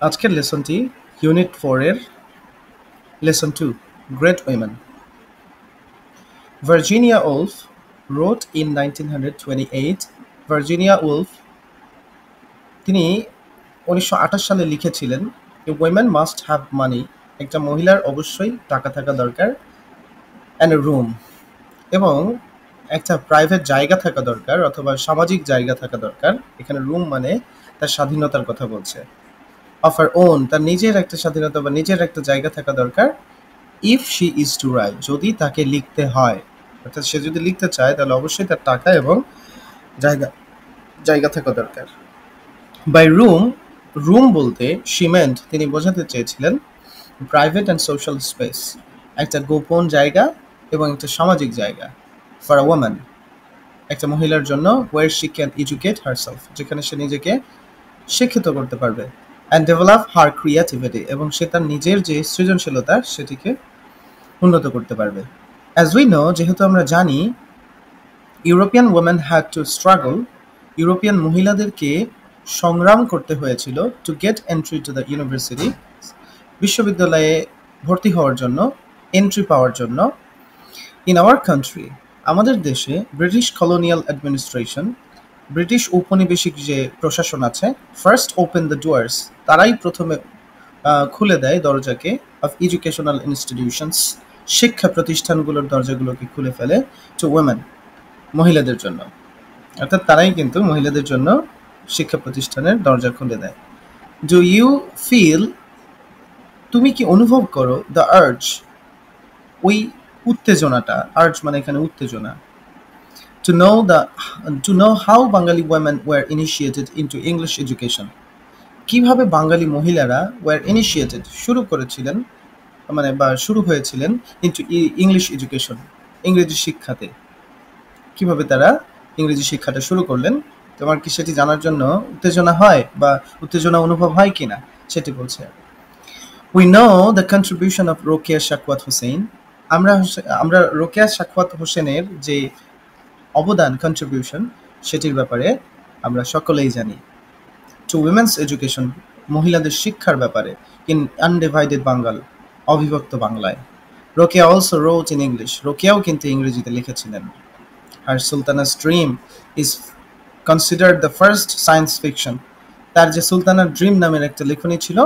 আজকের লেসনটি ইউনিট 4 এর lesson 2 great women. Virginia Wolf wrote in 1928। Virginia Wolf তিনি 1928 সালে লিখেছিলেন এ women must have money, একটা মহিলার অবশ্যই টাকা থাকা দরকার, and a room, এবং একটা প্রাইভেট জায়গা থাকা দরকার অথবা সামাজিক জায়গা থাকা দরকার। এখানে রুম মানে তার স্বাধীনতার কথা বলছে। অফ হার ওন, তার নিজের একটা স্বাধীনতা বা নিজের একটা জায়গা থাকা দরকার। If she is to write, যদি তাকে লিখতে হয়, অর্থাৎ সে যদি লিখতে চায় তাহলে অবশ্যই তার টাকা এবং জায়গা জায়গা থাকা দরকার। বাই রুম, রুম বলতে শিমেন্ট তিনি বোঝাতে চেয়েছিলেন প্রাইভেট অ্যান্ড সোশ্যাল স্পেস, একটা গোপন জায়গা এবং একটা সামাজিক জায়গা। ফর আ ওয়াম্যান, একটা মহিলার জন্য, where she can educate herself, যেখানে সে নিজেকে শিক্ষিত করতে পারবে, অ্যান্ড ডেভেলপ হার ক্রিয়েটিভিটি, এবং সে তার নিজের যে সৃজনশীলতা সেটিকে উন্নত করতে পারবে। অ্যাজ উই নো, যেহেতু আমরা জানি, European women had to struggle, European মহিলাদেরকে সংগ্রাম করতে হয়েছিল to get entry to the university, বিশ্ববিদ্যালয়ে ভর্তি হওয়ার জন্য, এন্ট্রি পাওয়ার জন্য। ইন আওয়ার কান্ট্রি, আমাদের দেশে ব্রিটিশ কলোনিয়াল অ্যাডমিনিস্ট্রেশন, ব্রিটিশ ঔপনিবেশিক যে প্রশাসন আছে, ফার্স্ট ওপেন দ্য ডোয়ার্স, তারাই প্রথমে খুলে দেয় দরজাকে, অফ এডুকেশনাল ইনস্টিটিউশনস, শিক্ষা প্রতিষ্ঠানগুলোর দরজাগুলোকে খুলে ফেলে, টু উইমেন, মহিলাদের জন্য। অর্থাৎ তারাই কিন্তু মহিলাদের জন্য শিক্ষা প্রতিষ্ঠানের দরজা খুলে দেয়। ডু ইউ ফিল, তুমি কি অনুভব করো, দ্য আর্জ, ওই উত্তেজনাটা, আর্জ মানে এখানে উত্তেজনা, to know the to know how Bengali women were initiated into English education, কিভাবে বাঙালি মহিলারা were initiated, শুরু করেছিলেন, মানে বা শুরু হয়েছিলেন, into ইংলিশ এডুকেশন, ইংরেজি শিক্ষাতে, কিভাবে তারা ইংরেজি শিক্ষাটা শুরু করলেন। তোমার কি সেটি জানার জন্য উত্তেজনা হয় বা উত্তেজনা অনুভব হয় কিনা সেটি বলছে। We know the contribution of Rokeya Sakhawat Hossain, আমরা রোকেয়া সাখাওয়াত হোসেনের যে অবদান, কন্ট্রিবিউশন, সেটির ব্যাপারে আমরা সকলেই জানি। টু উইমেন্স এডুকেশন, মহিলাদের শিক্ষার ব্যাপারে, ইন আনডিভাইডেড বাঙ্গাল, অবিভক্ত বাংলায়। Rokeya also wrote in English, রোকেয়াও কিন্তু ইংরেজিতে লিখেছিলেন। আর Sultana's dream is considered the first science fiction, তার যে সুলতানার ড্রিম নামের একটা লেখনী ছিল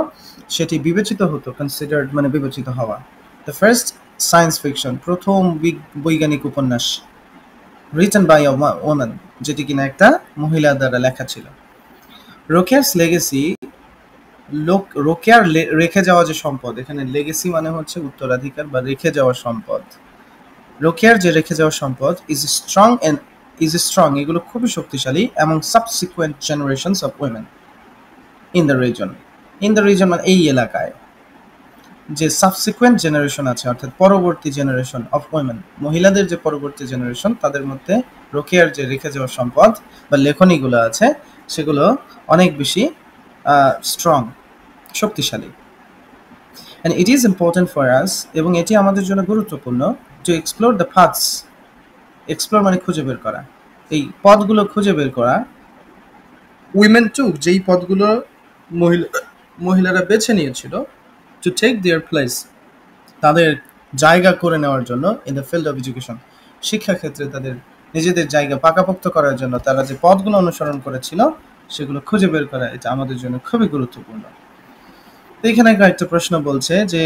সেটি বিবেচিত হতো, কনসিডার্ড মানে বিবেচিত হওয়া, দ্য ফার্স্ট সায়েন্স ফিকশন, প্রথম বৈজ্ঞানিক উপন্যাস, রিটেন বাই আ ওম্যান, যেটি কিনা একটা মহিলা দ্বারা লেখা ছিল। রোকেয়াস লেগেসি, রোকেয়ার রেখে যাওয়া যে সম্পদ, এখানে লেগেসি মানে হচ্ছে উত্তরাধিকার বা রেখে যাওয়া সম্পদ। রোকেয়ার যে রেখে যাওয়া সম্পদ ইজ স্ট্রং, এগুলো খুবই শক্তিশালী, এবং subsequent generations of women in the reason, in the reason মানে এই এলাকায় যে সাবসিকুয়েন্ট জেনারেশন আছে, অর্থাৎ পরবর্তী জেনারেশন অফ উইমেন, মহিলাদের যে পরবর্তী জেনারেশন, তাদের মধ্যে রোকেয়ার যে রেখে যাওয়া সম্পদ বা লেখনীগুলো আছে সেগুলো অনেক বেশি স্ট্রং, শক্তিশালী। And it is important for us, এবং এটি আমাদের জন্য গুরুত্বপূর্ণ, to explore the paths, explore মানে খুঁজে বের করা, এই পথগুলো খুঁজে বের করা, উইমেন টু, যেই পথগুলো মহিলারা বেছে নিয়েছিল, টু টেক দেয়ার প্লেস, তাদের জায়গা করে নেওয়ার জন্য, in the field of education, শিক্ষাক্ষেত্রে তাদের নিজেদের জায়গা পাকাপোক্ত করার জন্য তারা যে পথগুলো অনুসরণ করেছিল সেগুলো খুঁজে বের করা, এটা আমাদের জন্য খুবই গুরুত্বপূর্ণ। এখানে একটা প্রশ্ন বলছে যে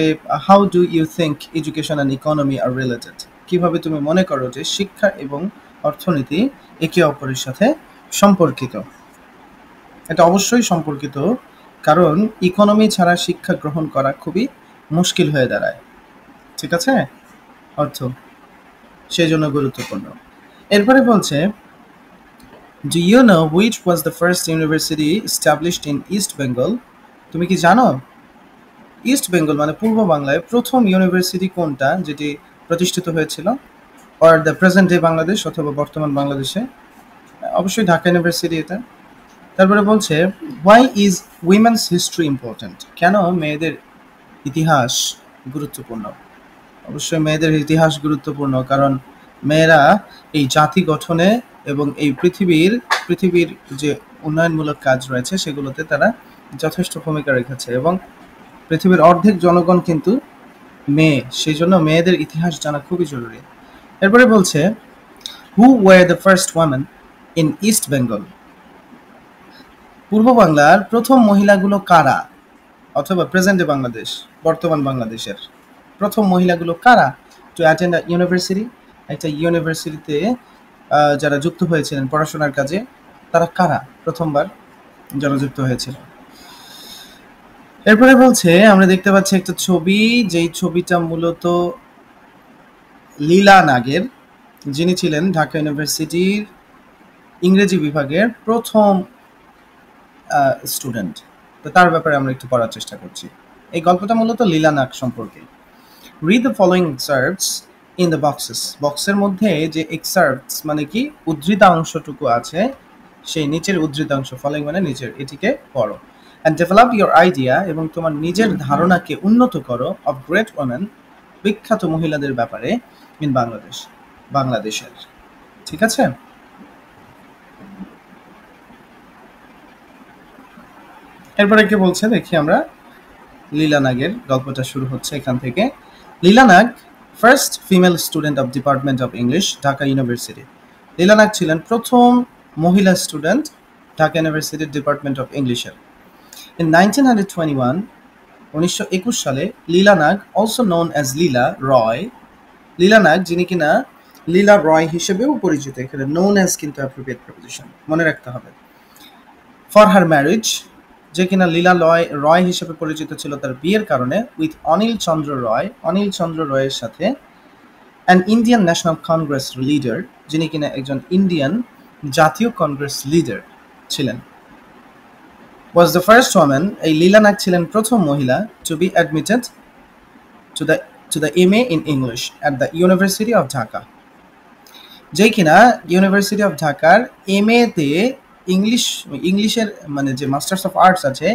how do you think education and economy আর রিলেটেড, কিভাবে তুমি মনে করো যে শিক্ষা এবং অর্থনীতি একে অপরের সাথে সম্পর্কিত। এটা অবশ্যই সম্পর্কিত, কারণ ইকোনমি ছাড়া শিক্ষা গ্রহণ করা খুবই মুশকিল হয়ে দাঁড়ায়, ঠিক আছে, অর্থ সেই জন্য গুরুত্বপূর্ণ। এরপরে বলছে, do you know which was the first university established in East Bengal, তুমি কি জানো ইস্ট বেঙ্গল মানে পূর্ব বাংলায় প্রথম ইউনিভার্সিটি কোনটা যেটি প্রতিষ্ঠিত হয়েছিল, or the present day Bangladesh, অথবা বর্তমান বাংলাদেশে? অবশ্যই ঢাকা ইউনিভার্সিটি এটা। তারপরে বলছে, why is women's history important, কেন মেয়েদের ইতিহাস গুরুত্বপূর্ণ? অবশ্যই মেয়েদের ইতিহাস গুরুত্বপূর্ণ, কারণ মেয়েরা এই জাতি গঠনে এবং এই পৃথিবীর যে উন্নয়নমূলক কাজ রয়েছে সেগুলোতে তারা যথেষ্ট ভূমিকা রেখেছে এবং পৃথিবীর অর্ধেক জনগণ কিন্তু মেয়ে, সেই জন্য মেয়েদের ইতিহাস জানা খুবই জরুরি। এরপরে বলছে who were the first women in East Bengal, পূর্ব বাংলার প্রথম মহিলাগুলো কারা, অথবা প্রেজেন্টে বাংলাদেশ, বর্তমান বাংলাদেশের প্রথম মহিলাগুলো কারা টু অ্যাটেন্ড আ ইউনিভার্সিটি, একটা ইউনিভার্সিটিতে যারা যুক্ত হয়েছিলেন পড়াশোনার কাজে, তারা কারা প্রথমবার যারা যুক্ত হয়েছিল। এরপরে বলছে আমরা দেখতে পাচ্ছি একটা ছবি, যেই ছবিটা মূলত লীলা নাগের, যিনি ছিলেন ঢাকা ইউনিভার্সিটির ইংরেজি বিভাগের প্রথম স্টুডেন্ট। তো তার ব্যাপারে আমরা একটু পড়ার চেষ্টা করছি। এই গল্পটা মূলত লীলা নাগ সম্পর্কে। Read the following excerpts in the boxes, বক্সের মধ্যে যে এক্সার্পটস মানে কি উদ্ধৃতাংশটুকু আছে, সেই নিচের উদ্ধৃতাংশ, ফলোয়িং মানে নিচের, এটিকে পড়ো। অ্যান্ড ডেভেলপ ইউর আইডিয়া, এবং তোমার নিজের ধারণাকে উন্নত করো, অফ গ্রেট ওমেন, বিখ্যাত মহিলাদের ব্যাপারে, ইন বাংলাদেশ, বাংলাদেশের। ঠিক আছে। এরপরে কি বলছে দেখি আমরা। লীলা নাগের গল্পটা শুরু হচ্ছে এখান থেকে। Leela Nag first female student of department of English, Dhaka university. Leela Nag ছিলেন প্রথম মহিলা স্টুডেন্ট ঢাকা ইউনিভার্সিটির ডিপার্টমেন্ট অফ ইংলিশের। ইন 1921, 1921 সালে লীলা নাগ, অলসো নোন অ্যাজ লীলা রয়, লীলা নাগ যিনি কিনা লীলা রয় হিসেবেও পরিচিত, এখানে নোন অ্যাজ কিন্তু অ্যাপ্রোপ্রিয়েট প্রিপোজিশন, মনে রাখতে হবে। ফর হার ম্যারেজ, যে কিনা লীলা রয় হিসেবে পরিচিত ছিল তার বিয়ের কারণে, উইথ অনিল চন্দ্র রয়, অনিল চন্দ্র রয়ের সাথে, an Indian national Congress leader, যিনি কিনা একজন ইন্ডিয়ান জাতীয় কংগ্রেস লিডার ছিলেন। ওয়াজ দ্য ফার্স্ট ওয়ামেন, এই লীলা নাগ ছিলেন প্রথম মহিলা to be admitted to the MA in English at the university of Dhaka, যেই কিনা ইউনিভার্সিটি অফ ঢাকার MA তে ইংলিশের মানে যে মাস্টার্স অফ আর্টস আছে,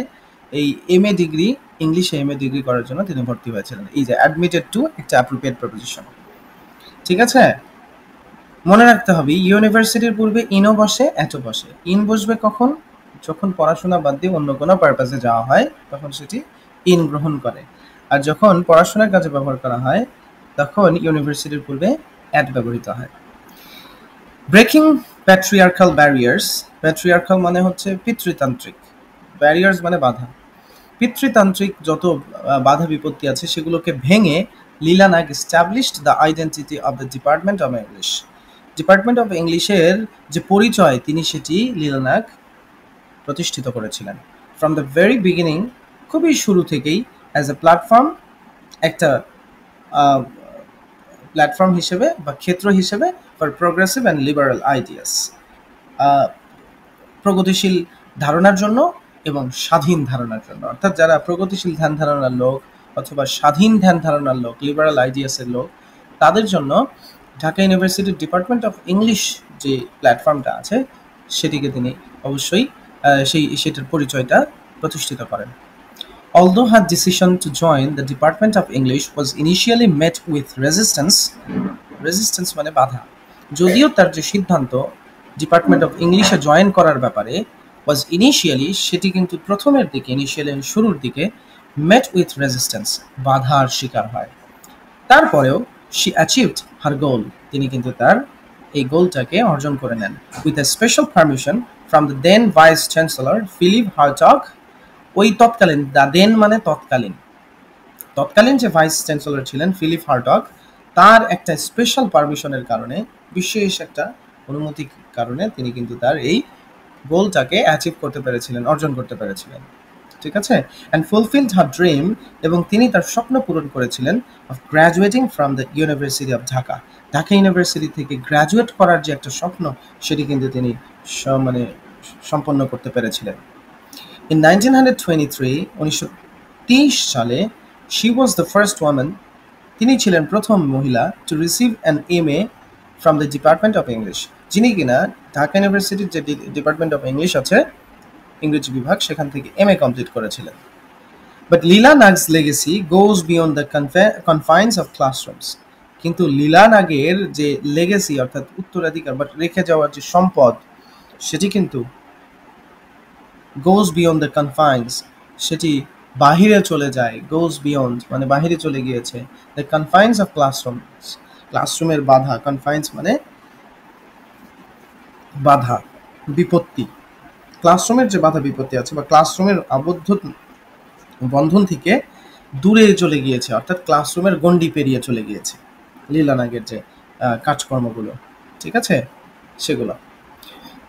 এই MA ডিগ্রি, ইংলিশে MA ডিগ্রি করার জন্য তিনি ভর্তি হয়েছিলেন। এই যে অ্যাডমিটেড টু, একটা অ্যাপ্রোপ্রিয়েট প্রিপোজিশন। ঠিক আছে, মনে রাখতে হবে ইউনিভার্সিটির পূর্বে ইনও বসে, এটো বসে। ইন বসবে কখন? যখন পড়াশোনা বাদ দিয়ে অন্য কোনো পারপাসে যাওয়া হয় তখন সেটি ইন গ্রহণ করে, আর যখন পড়াশোনার কাজে ব্যবহার করা হয় তখন ইউনিভার্সিটির পূর্বে অ্যাট ব্যবহৃত হয়। ব্রেকিং প্যাট্রিয়ার্কাল ব্যারিয়ার্স, প্যাট্রিয়ার্কাল মানে হচ্ছে পিতৃতান্ত্রিক, ব্যারিয়ার্স মানে বাধা, পিতৃতান্ত্রিক যত বাধা বিপত্তি আছে সেগুলোকে ভেঙে Leela Nag established the identity of the department of English, department of ইংলিশের যে পরিচয় তিনি সেটি লীলা নাগ প্রতিষ্ঠিত করেছিলেন। ফ্রম দ্য ভেরি বিগিনিং, খুবই শুরু থেকেই, অ্যাজ এ প্ল্যাটফর্ম, একটা প্ল্যাটফর্ম হিসেবে বা ক্ষেত্র হিসেবে, for progressive and liberal ideas, প্রগতিশীল ধারণার জন্য এবং স্বাধীন ধারণার জন্য, অর্থাৎ যারা প্রগতিশীল ধ্যান ধারণার লোক অথবা স্বাধীন ধ্যান ধারণার লোক, লিবারাল আইডিয়াসের লোক, তাদের জন্য ঢাকা ইউনিভার্সিটির ডিপার্টমেন্ট অফ ইংলিশ যে প্ল্যাটফর্মটা আছে সেটিকে তিনি অবশ্যই সেটার পরিচয়টা প্রতিষ্ঠিত করেন। Although her decision to join the Department of English was initially met with resistance, resistance মানে বাধা, যদিও তার যে সিদ্ধান্ত ডিপার্টমেন্ট অফ ইংলিশে জয়েন করার ব্যাপারে was initially, সেটি কিন্তু প্রথমের দিকে, ইনিশিয়ালি শুরুর দিকে, met with resistance, বাধার শিকার হয়। তারপরেও she achieved her goal, তিনি কিন্তু তার এই গোলটাকে অর্জন করে নেন, with a special permission from the then vice chancellor Philip Hartog, ওই তৎকালীন, দা দেন মানে তৎকালীন, তৎকালীন যে ভাইস চ্যান্সেলর ছিলেন ফিলিপ হার্টগ, তার একটা স্পেশাল পারমিশনের কারণে, বিশেষ একটা অনুমতির কারণে তিনি কিন্তু তার এই গোলটাকে অ্যাচিভ করতে পেরেছিলেন, অর্জন করতে পেরেছিলেন। ঠিক আছে, অ্যান্ড ফুলফিলড হার ড্রিম, এবং তিনি তার স্বপ্ন পূরণ করেছিলেন, of graduating from the university of Dhaka, Dhaka university থেকে গ্র্যাজুয়েট করার যে একটা স্বপ্ন সেটি কিন্তু তিনি মানে সম্পন্ন করতে পেরেছিলেন। In 1923, 1930 সালে, she was the first woman, তিনি ছিলেন প্রথম মহিলা, to receive an MA from the Department of English, যিনি কিনা ঢাকা ইউনিভার্সিটির যে ডিপার্টমেন্ট অফ ইংলিশ আছে, ইংরেজি বিভাগ, সেখান থেকে MA কমপ্লিট করেছিলেন। But Leela Nag's legacy goes beyond the confines of classrooms, কিন্তু লীলা নাগের যে লেগেসি অর্থাৎ উত্তরাধিকার বা রেখে যাওয়ার যে সম্পদ, সেটি কিন্তু গোজ বিয়ন্ড দ্য কনফাইন্স, সেটি বাহিরে চলে যায়, গোজ বিয়ন্ড মানে বাহিরে চলে গিয়েছে, দ্য কনফাইন্স অফ ক্লাসরুম, ক্লাসরুমের বাধা, কনফাইন্স মানে বাধা বিপত্তি, ক্লাসরুমের যে বাধা বিপত্তি আছে বা ক্লাসরুমের আবদ্ধ বন্ধন থেকে দূরে চলে গিয়েছে, অর্থাৎ ক্লাসরুমের গণ্ডি পেরিয়ে চলে গিয়েছে লীলা নাগের যে কাজকর্মগুলো, ঠিক আছে সেগুলো।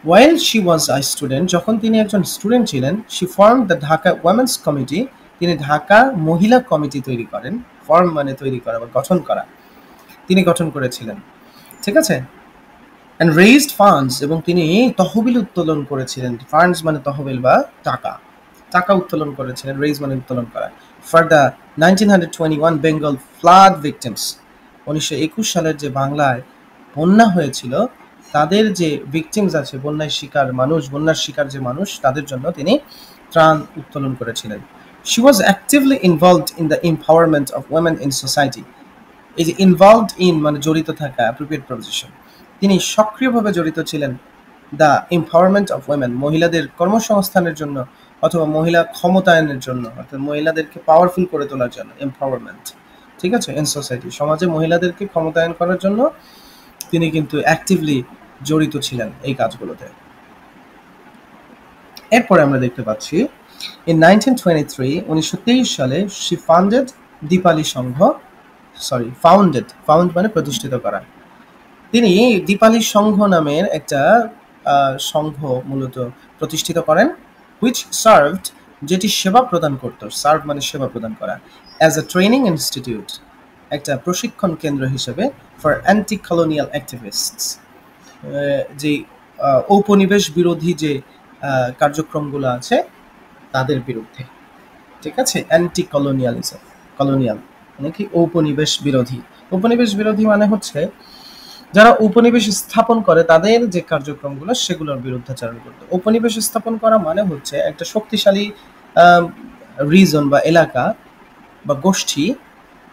While she was a student, যখন তিনি একজন স্টুডেন্ট ছিলেন, she formed the Dhaka Women's Committee, তিনি ঢাকা মহিলা কমিটি তৈরি করেন, ফর্ম মানে তৈরি করা বা গঠন করা, তিনি গঠন করেছিলেন, ঠিক আছে। অ্যান্ড রেইজড ফান্ডস, এবং তিনি তহবিল উত্তোলন করেছিলেন, ফান্ডস মানে তহবিল বা টাকা, টাকা উত্তোলন করেছিলেন, রেইজ মানে উত্তোলন করা, for the 1921 Bengal flood victims, 1921 সালের যে বাংলায় বন্যা হয়েছিল তাদের যে ভিকটিমস আছে, বন্যার শিকার মানুষ, বন্যার শিকার যে মানুষ, তাদের জন্য তিনি ত্রাণ উত্তোলন করেছিলেন। She was actively involved in the empowerment of women in society, এই যে ইনভলভড ইন মানে জড়িত থাকা, অ্যাপ্রোপ্রিয়েট প্রপোজিশন, তিনি সক্রিয়ভাবে জড়িত ছিলেন দ্য এম্পাওয়ারমেন্ট অফ ওয়েমেন, মহিলাদের কর্মসংস্থানের জন্য অথবা মহিলা ক্ষমতায়নের জন্য, অর্থাৎ মহিলাদেরকে পাওয়ারফুল করে তোলার জন্য, এম্পাওয়ারমেন্ট, ঠিক আছে, ইন সোসাইটি, সমাজে মহিলাদেরকে ক্ষমতায়ন করার জন্য তিনি কিন্তু অ্যাক্টিভলি জড়িত ছিলেন এই কাজগুলোতে। এরপরে আমরা দেখতে পাচ্ছি ইন 1923 সালে she founded Dipali Sangha, found মানে প্রতিষ্ঠিত করা, তিনি দীপালি সংঘ নামের একটা সংঘ মূলত প্রতিষ্ঠিত করেন, হুইচ সার্ভড, যেটি সেবা প্রদান করত, সার্ভ মানে সেবা প্রদান করা, অ্যাজ এ ট্রেনিং ইনস্টিটিউট, একটা প্রশিক্ষণ কেন্দ্র হিসেবে ফর অ্যান্টি কলোনিয়াল অ্যাক্টিভিস্টস, যে ঔপনিবেশ বিরোধী যে কার্যক্রমগুলো আছে তাদের বিরুদ্ধে, ঠিক আছে, অ্যান্টি কলোনিয়ালিজম, কলোনিয়াল মানে কি ঔপনিবেশ বিরোধী, ঔপনিবেশ বিরোধী মানে হচ্ছে যারা উপনিবেশ স্থাপন করে তাদের যে কার্যক্রমগুলো সেগুলোর বিরুদ্ধাচরণ করতে। উপনিবেশ স্থাপন করা মানে হচ্ছে একটা শক্তিশালী রিজন বা এলাকা বা গোষ্ঠী,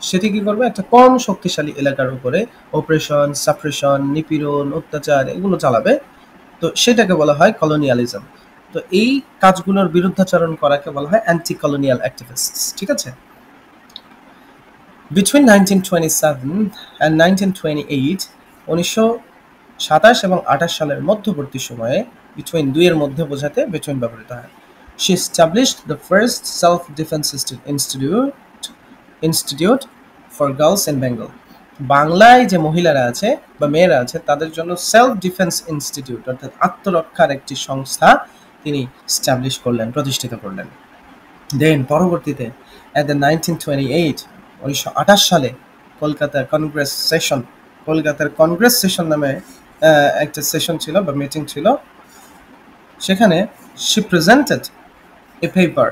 সেটি কি করবে, একটা কম শক্তিশালী এলাকার উপরে অপারেশন, সাপ্রেশন, নিপীড়ন, অত্যাচার এগুলো চালাবে, তো সেটাকে বলা হয় কলোনিয়ালিজম। তো এই কাজগুলোর বিরুদ্ধাচরণ করাকে বলা হয় অ্যান্টি কলোনিয়াল অ্যাক্টিভিস্টস, ঠিক আছে। বিটুইন 1927 অ্যান্ড 1928, 1927 এবং 28 সালের মধ্যবর্তী সময়ে, বিটুইন দুইয়ের মধ্যে বোঝাতে বিটুইন ব্যবহৃত হয়, she established the first self-defense institute for girls in Bengal, বাংলায় যে মহিলারা আছে বা মেয়েরা আছে তাদের জন্য সেলফ ডিফেন্স ইনস্টিটিউট অর্থাৎ আত্মরক্ষার একটি সংস্থা তিনি স্টাবলিশ করলেন, প্রতিষ্ঠিত করলেন। দেন পরবর্তীতে at the 1928 সালে কলকাতার কংগ্রেস সেশন নামে একটা সেশন ছিল বা মিটিং ছিল, সেখানে she presented a paper,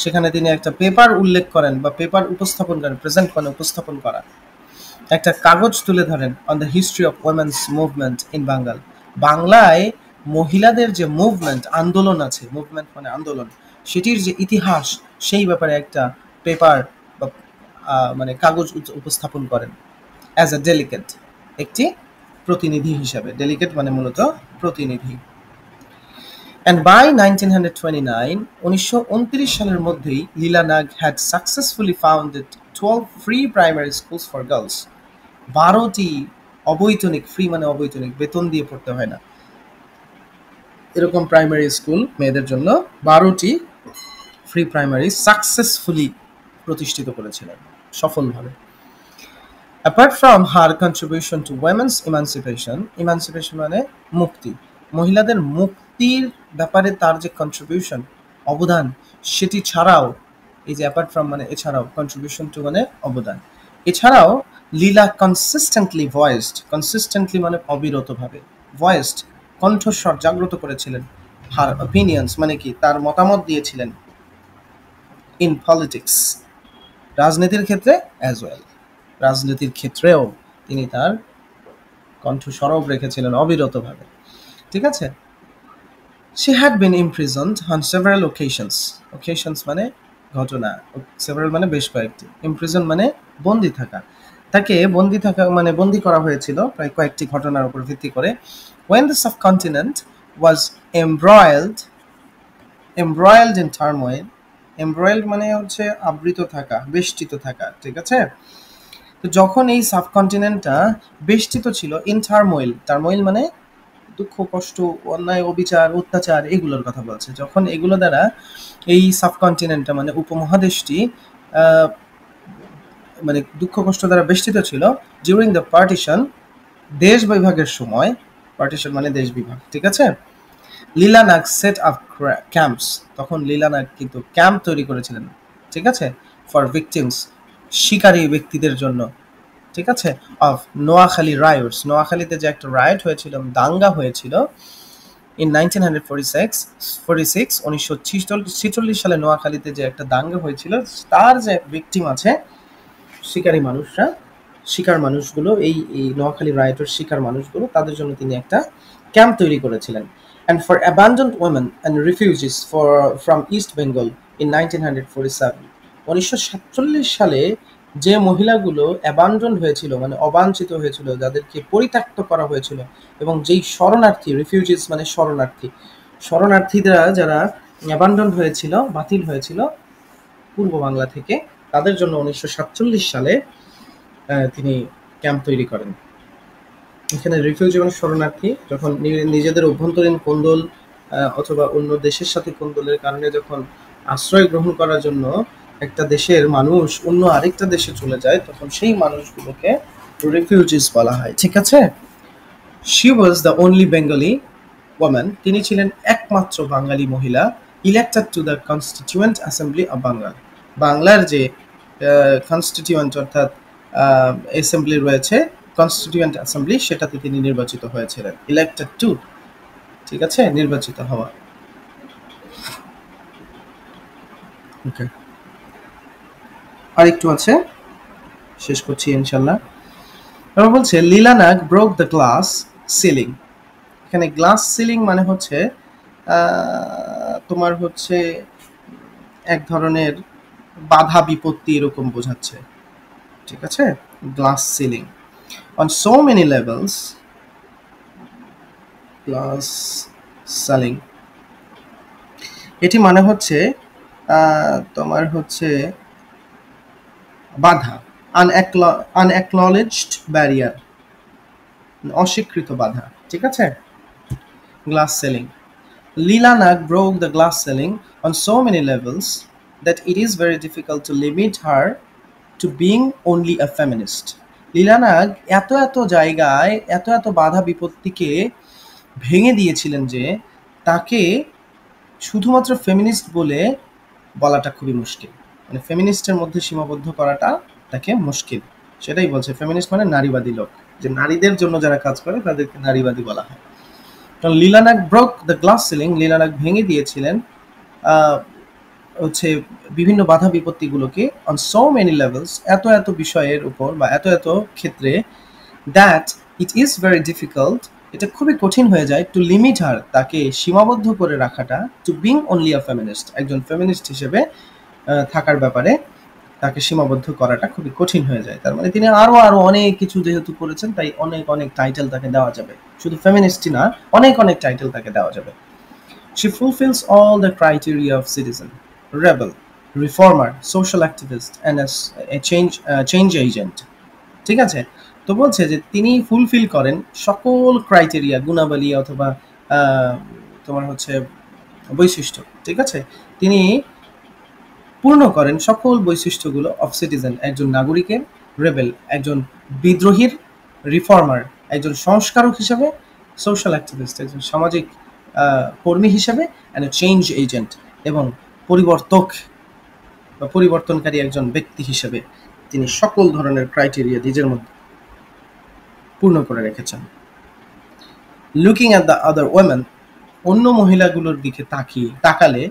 সেখানে তিনি একটা পেপার উল্লেখ করেন বা পেপার উপস্থাপন করেন, প্রেজেন্ট করেন, উপস্থাপন করা, একটা কাগজ তুলে ধরেন on the history of women's movement in Bengal, বাংলায় মহিলাদের যে মুভমেন্ট, আন্দোলন আছে, মুভমেন্ট মানে আন্দোলন, সেটির যে ইতিহাস সেই ব্যাপারে একটা পেপার বা মানে কাগজ উপস্থাপন করেন অ্যাজ এ ডেলিগেট, একটি প্রতিনিধি হিসাবে, ডেলিগেট মানে মূলত প্রতিনিধি। And by 1929, 1929 সালের মধ্যেই লীলা নাগ had successfully founded 12 free primary schools for girls, 12টি অবৈতনিক, ফ্রি মানে অবৈতনিক, বেতন দিয়ে পড়তে হয় না, এরকম প্রাইমারি স্কুল মেয়েদের জন্য 12টি ফ্রি প্রাইমারি সাকসেসফুলি প্রতিষ্ঠিত করেছিলেন সফলভাবে। Apart from her contribution to women's emancipation, emancipation মানে মুক্তি, মহিলাদের মুক্তির ব্যাপারে তার যে কন্ট্রিবিউশন, অবদান, সেটি ছাড়াও, এই যে অ্যাপার্ট ফ্রম মানে এছাড়াও, কন্ট্রিবিউশন টু মানে অবদান, এছাড়াও লীলা কনসিস্টেন্টলি ভয়েসড, কনসিস্টেন্টলি মানে অবিরতভাবে, ভয়েসড কণ্ঠস্বর জাগ্রত করেছিলেন, হার অপিনিয়ন্স মানে কি তার মতামত দিয়েছিলেন, ইন পলিটিক্স রাজনীতির ক্ষেত্রে অ্যাজ ওয়েল, রাজনীতির ক্ষেত্রেও তিনি তার কণ্ঠ সরব রেখেছিলেন অবিরতভাবে, ঠিক আছে। She had been imprisoned on several occasions, occasions মানে ঘটনা, several মানে বেশ কয়েকটি, imprison মানে বন্দী থাকা, তাকে বন্দী থাকা মানে বন্দী করা হয়েছিল প্রায় কয়েকটি ঘটনার উপর ভিত্তি করে। When the subcontinent was embroiled embroiled in turmoil, embroiled মানে হচ্ছে আবৃত থাকা, বেষ্টিত থাকা, ঠিক আছে? তো যখন এই সাবকন্টিনেন্টটা বেষ্টিত ছিল ইন টার্মোইল, টার্মোইল মানে দুঃখ, কষ্ট, অন্যায়, অবিচার, অত্যাচার, এগুলোর কথা বলছে। যখন এগুলো দ্বারা এই সাবকন্টিনেন্টটা মানে উপমহাদেশটি আহ, মানে দুঃখ কষ্ট দ্বারা বেষ্টিত ছিল, ডিউরিং দ্য পার্টিশন, দেশ বিভাগের সময়, পার্টিশন মানে দেশ বিভাগ, ঠিক আছে? লীলানাগ সেট আপ ক্যাম্পস, তখন লীলানাগ কিন্তু ক্যাম্প তৈরি করেছিলেন, ঠিক আছে? ফর ভিকটিমস, শিকারী ব্যক্তিদের জন্য, ঠিক আছে? অফ নোয়াখালী রায়োটস, নোয়াখালীতে যে একটা রায়ট হয়েছিল, দাঙ্গা হয়েছিল ইন 1946, 1946 সালে নোয়াখালীতে যে একটা দাঙ্গা হয়েছিল, তার যে ভিকটিম আছে, শিকারী মানুষরা, শিকার মানুষগুলো, এই নোয়াখালী রায়টের শিকার মানুষগুলো, তাদের জন্য তিনি একটা ক্যাম্প তৈরি করেছিলেন। And for abandoned women and refugees from east Bengal in 1947, 1947 সালে যে মহিলাগুলো অ্যাবান্ডন হয়েছিল, মানে অবাঞ্ছিত হয়েছিল, যাদেরকে পরিত্যক্ত করা হয়েছিল, এবং যেই শরণার্থী, রিফিউজিস মানে শরণার্থী, শরণার্থীরা যারা অ্যাবান্ডন হয়েছিল, বাতিল হয়েছিল পূর্ব বাংলা থেকে, তাদের জন্য 1947 সালে তিনি ক্যাম্প তৈরি করেন। এখানে রিফিউজি মানে শরণার্থী, যখন নিজেদের অভ্যন্তরীণ কোন্দল অথবা অন্য দেশের সাথে কোন্দলের কারণে যখন আশ্রয় গ্রহণ করার জন্য একটা দেশের মানুষ অন্য আরেকটা দেশে চলে যায়, তখন সেই মানুষগুলোকে রিফিউজিস বলা হয়, ঠিক আছে? She was the only Bengali women, তিনি ছিলেন একমাত্র বাঙালি মহিলা, elected to the constituent assembly of Bangla, বাংলার যে কনস্টিটিউয়েন্ট অর্থাৎ অ্যাসেম্বলি রয়েছে, কনস্টিটিউয়েন্ট অ্যাসেম্বলি, সেটাতে তিনি নির্বাচিত হয়েছিলেন, ইলেক্টেড টু, ঠিক আছে? নির্বাচিত হওয়া। ওকে, আর একটু আছে, শেষ করছি ইনশাল্লাহ। তারপর বলছে লীলানাগ ব্রোক দ্য গ্লাস সিলিং। এখানে গ্লাস সিলিং মানে হচ্ছে তোমার হচ্ছে এক ধরনের বাধা বিপত্তি এরকম বোঝাচ্ছে, ঠিক আছে? Glass ceiling on so many levels, glass ceiling, এটি মানে হচ্ছে তোমার হচ্ছে বাধা, আনঅ্যাকনলেজড ব্যারিয়ার, অস্বীকৃত বাধা, ঠিক আছে? Glass ceiling, Leela broke the glass ceiling on so many levels that it is very difficult to limit her to being only a feminist. লীলানাগ এত এত জায়গায় এত এত বাধা বিপত্তিকে ভেঙে দিয়েছিলেন যে তাকে শুধুমাত্র ফেমিনিস্ট বলে বলাটা খুবই মুশকিল, মানে ফেমিনিস্টের মধ্যে সীমাবদ্ধ করাটা তাকে মুশকিল। সেটাই বলছে, ফেমিনিস্ট মানে নারীবাদী লোক, যে নারীদের জন্য যারা কাজ করে তাদেরকে নারীবাদী বলা হয়। কারণ লীলানাগ ব্রোক দ্য গ্লাস সিলিং, লীলানাগ ভেঙে দিয়েছিলেন হচ্ছে বিভিন্ন বাধা বিপত্তিগুলোকে অন সো মেনি লেভেলস, এত এত বিষয়ের উপর বা এত এত ক্ষেত্রে, that it is very difficult, এটা খুবই কঠিন হয়ে যায়, টু লিমিট হার, তাকে সীমাবদ্ধ করে রাখাটা, to being only a feminist, একজন ফেমিনিস্ট হিসেবে থাকার ব্যাপারে তাকে সীমাবদ্ধ করাটা খুবই কঠিন হয়ে যায়। তার মানে তিনি আরো আরো অনেক কিছু যেহেতু করেছেন, তাই অনেক অনেক টাইটেল তাকে দেওয়া যাবে, শুধু ফেমিনিস্টই না, অনেক অনেক টাইটেল তাকে দেওয়া যাবে। She fulfills all the criteria of citizen, rebel, reformer, social activist, and a change agent. ঠিক আছে? তো বলছে যে তিনি ফুলফিল করেন সকল ক্রাইটেরিয়া, গুণাবলী অথবা তোমার হচ্ছে বৈশিষ্ট্য, ঠিক আছে? তিনি পূর্ণ করেন সকল বৈশিষ্ট্যগুলো অফ সিটিজেন, একজন নাগরিকের, রেবেল একজন বিদ্রোহীর, রিফর্মার একজন সংস্কারক হিসেবে, সোশ্যাল অ্যাক্টিভিস্ট একজন সামাজিক কর্মী হিসেবে, অ্যান্ড এ চেঞ্জ এজেন্ট এবং পরিবর্তক বা পরিবর্তনকারী একজন ব্যক্তি হিসেবে তিনি সকল ধরনের ক্রাইটেরিয়া নিজের মধ্যে পূর্ণ করে রেখেছেন। Looking at the other women, অন্য মহিলাগুলোর দিকে তাকালে,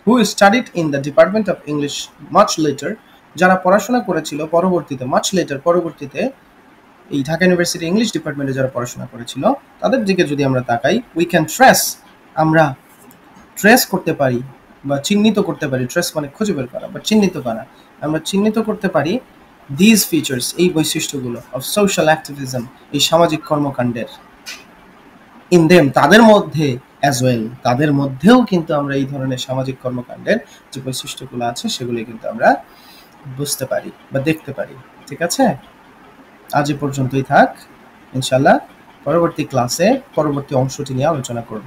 who studied in the Department of English much later, যারা পড়াশোনা করেছিল পরবর্তীতে, much later পরবর্তীতে এই ঢাকা ইউনিভার্সিটি ইংলিশ ডিপার্টমেন্টে যারা পড়াশোনা করেছিল, তাদের দিকে যদি আমরা তাকাই, we can trace, আমরা ট্রেস করতে পারি বা চিহ্নিত করতে পারি, ট্রেস মানে খুঁজে বের করা বা চিহ্নিত করা, আমরা চিহ্নিত করতে পারি these features, এই বৈশিষ্ট্যগুলো of social activism, এই সামাজিক কর্মকাণ্ডের, in them, তাদের মধ্যে, অ্যাজ ওয়েল, তাদের মধ্যেও কিন্তু আমরা এই ধরনের সামাজিক কর্মকাণ্ডের যে বৈশিষ্ট্যগুলো আছে সেগুলি কিন্তু আমরা বুঝতে পারি বা দেখতে পারি। ঠিক আছে, আজ এ পর্যন্তই থাক। ইনশাল্লাহ পরবর্তী ক্লাসে পরবর্তী অংশটি নিয়ে আলোচনা করব।